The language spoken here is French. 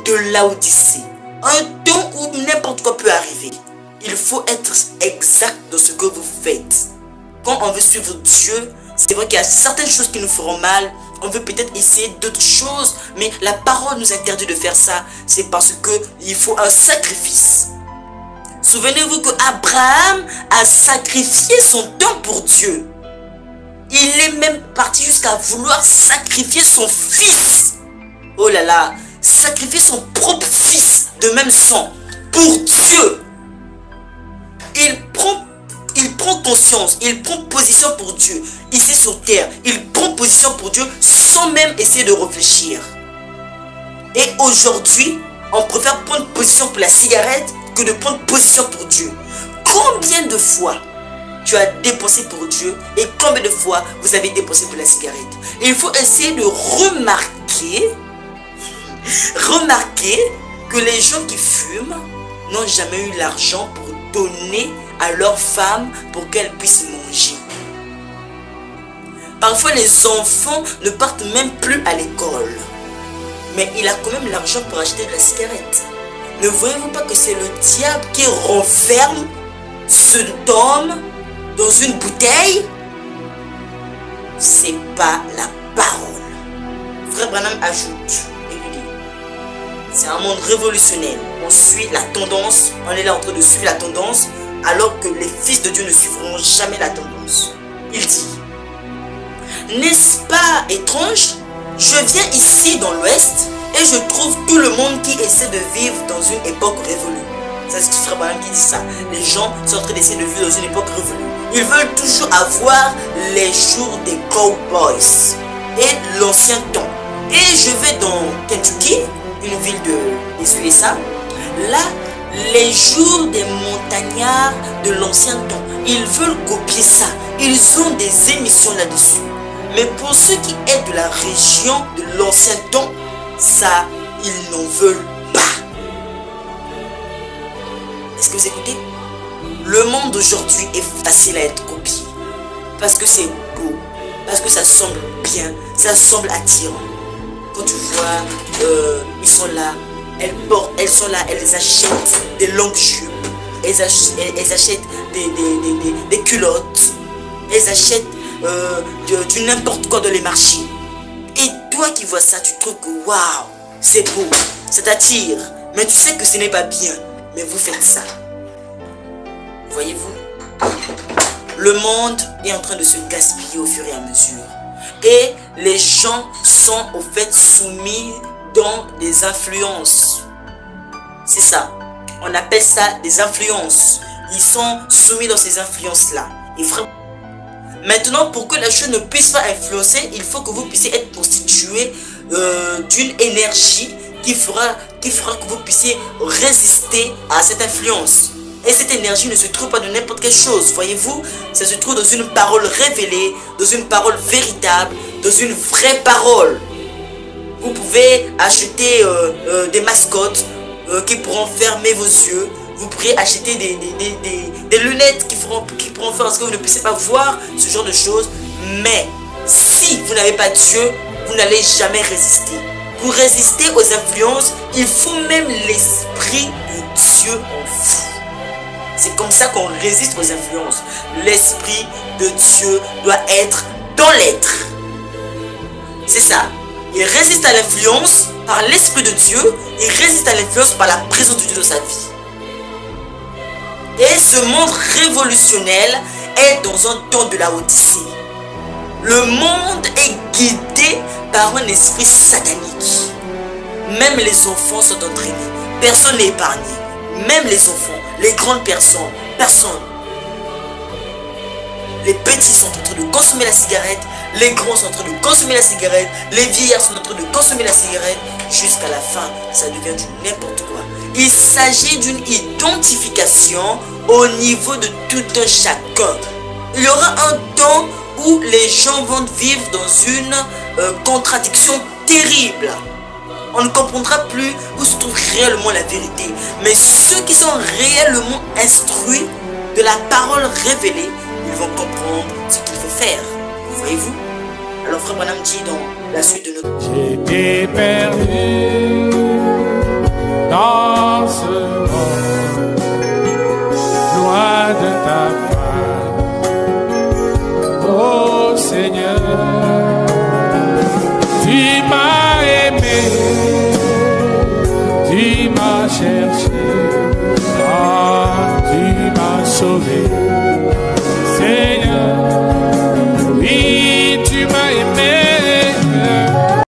de Laodicée. Un temps où n'importe quoi peut arriver. Il faut être exact dans ce que vous faites. Quand on veut suivre Dieu, c'est vrai qu'il y a certaines choses qui nous feront mal. On veut peut-être essayer d'autres choses, mais la parole nous interdit de faire ça. C'est parce qu'il faut un sacrifice. Souvenez-vous que Abraham a sacrifié son temps pour Dieu. Il est même parti jusqu'à vouloir sacrifier son fils. Oh là là, sacrifier son propre fils de même sang pour Dieu. Il prend conscience, il prend position pour Dieu. Ici sur terre, il prend position pour Dieu sans même essayer de réfléchir. Et aujourd'hui, on préfère prendre position pour la cigarette que de prendre position pour Dieu. Combien de fois tu as dépensé pour Dieu et combien de fois vous avez dépensé pour la cigarette? Et il faut essayer de remarquer que les gens qui fument n'ont jamais eu l'argent pour donner à leurs femmes pour qu'elles puissent manger. Parfois les enfants ne partent même plus à l'école, mais il a quand même l'argent pour acheter de la cigarette. Ne voyez-vous pas que c'est le diable qui renferme cet homme dans une bouteille? C'est pas la parole. Frère Branham ajoute, écoutez, c'est un monde révolutionnel. On suit la tendance, on est là en train de suivre la tendance, alors que les fils de Dieu ne suivront jamais la tendance. Il dit, n'est-ce pas étrange? Je viens ici dans l'Ouest et je trouve tout le monde qui essaie de vivre dans une époque révolue. C'est ce que Frère Branham qui dit ça. Les gens sont en train d'essayer de vivre dans une époque révolue. Ils veulent toujours avoir les jours des cowboys et l'ancien temps. Et je vais dans Kentucky, une ville des USA. Là, les jours des montagnards de l'ancien temps. Ils veulent copier ça. Ils ont des émissions là-dessus. Mais pour ceux qui sont de la région de l'ancien temps, ça, ils n'en veulent pas. Est-ce que vous écoutez? Le monde d'aujourd'hui est facile à être copié. Parce que c'est beau. Parce que ça semble bien. Ça semble attirant. Quand tu vois, ils sont là. Elles sont là, elles achètent des longues jupes. Elles achètent des culottes. Elles achètent du n'importe quoi dans les marchés. Et toi qui vois ça, tu trouves que waouh, c'est beau, ça t'attire. Mais tu sais que ce n'est pas bien. Mais vous faites ça. Voyez-vous? Le monde est en train de se gaspiller au fur et à mesure. Et les gens sont au fait soumis dans des influences. C'est ça. On appelle ça des influences. Ils sont soumis dans ces influences-là. Et frère, maintenant, pour que la chose ne puisse pas influencer, il faut que vous puissiez être constitué d'une énergie qui fera que vous puissiez résister à cette influence. Et cette énergie ne se trouve pas de n'importe quelle chose, voyez-vous. Ça se trouve dans une parole révélée, dans une parole véritable, dans une vraie parole. Vous pouvez acheter des mascottes qui pourront fermer vos yeux. Vous pourriez acheter des lunettes qui pourront faire en sorte que vous ne puissiez pas voir ce genre de choses. Mais si vous n'avez pas Dieu, vous n'allez jamais résister. Pour résister aux influences, il faut même l'esprit de Dieu en vous. C'est comme ça qu'on résiste aux influences. L'esprit de Dieu doit être dans l'être. C'est ça. Il résiste à l'influence par l'esprit de Dieu. Il résiste à l'influence par la présence de Dieu dans sa vie. Et ce monde révolutionnel est dans un temps de Laodicée. Le monde est guidé par un esprit satanique. Même les enfants sont entraînés. Personne n'est épargné. Même les enfants, les grandes personnes, personne. Les petits sont en train de consommer la cigarette. Les grands sont en train de consommer la cigarette. Les vieillards sont en train de consommer la cigarette. Jusqu'à la fin, ça devient du n'importe quoi. Il s'agit d'une identification au niveau de tout un chacun. Il y aura un temps où les gens vont vivre dans une contradiction terrible. On ne comprendra plus où se trouve réellement la vérité. Mais ceux qui sont réellement instruits de la parole révélée, ils vont comprendre ce qu'il faut faire. Voyez-vous? Alors Frère Branham dit dans la suite de notre... J'étais perdu Seigneur. Tu m'as aimé, tu m'as cherché, ah, tu m'as sauvé.